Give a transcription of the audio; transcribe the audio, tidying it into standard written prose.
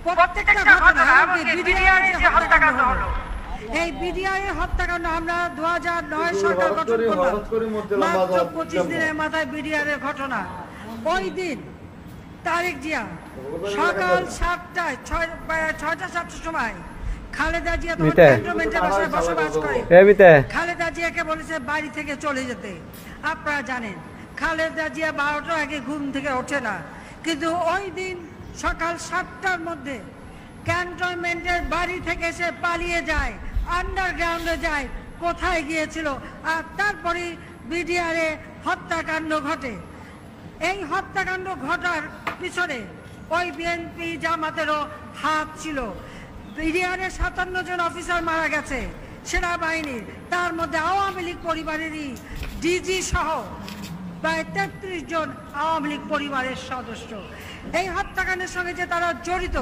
প্রত্যেকটা ঘটনা বিডিআর যে হত্যাকাণ্ড হলো, এই বিডিআর হত্যাকাণ্ড আমরা 2009 সরকার গঠন করলাম, মাত্র 25 দিনের মাথায় বিডিআর এর ঘটনা। ওই দিন তারেক জিয়া সকাল 7টায় 6টা-7টার সময় খালেদা জিয়া তখন ক্যান্টনমেন্টে বসবাস করে, খালেদা জিয়াকে বলেছে বাড়ি থেকে চলে যেতে। আপনারা জানেন খালেদা জিয়া 12টার আগে ঘুম থেকে ওঠে না, কিন্তু ওই দিন সকাল 7টার মধ্যে ক্যান্টনমেন্টের বাড়ি থেকে সে পালিয়ে যায়, আন্ডারগ্রাউন্ডে যায়, কোথায় গিয়েছিল। আর তারপরে বিডিআরে হত্যাকাণ্ড ঘটে। এই হত্যাকাণ্ড ঘটার পিছনে ওই বিএনপি জামাতেরও হাত ছিল। বিডিআরে 57 জন অফিসার মারা গেছে সেনাবাহিনীর, তার মধ্যে আওয়ামী লীগ পরিবারেরই ডিজি সহ প্রায় 33 জন আওয়ামী লীগ পরিবারের সদস্য। এই হত্যাকাণ্ডের সঙ্গে যে তারা জড়িত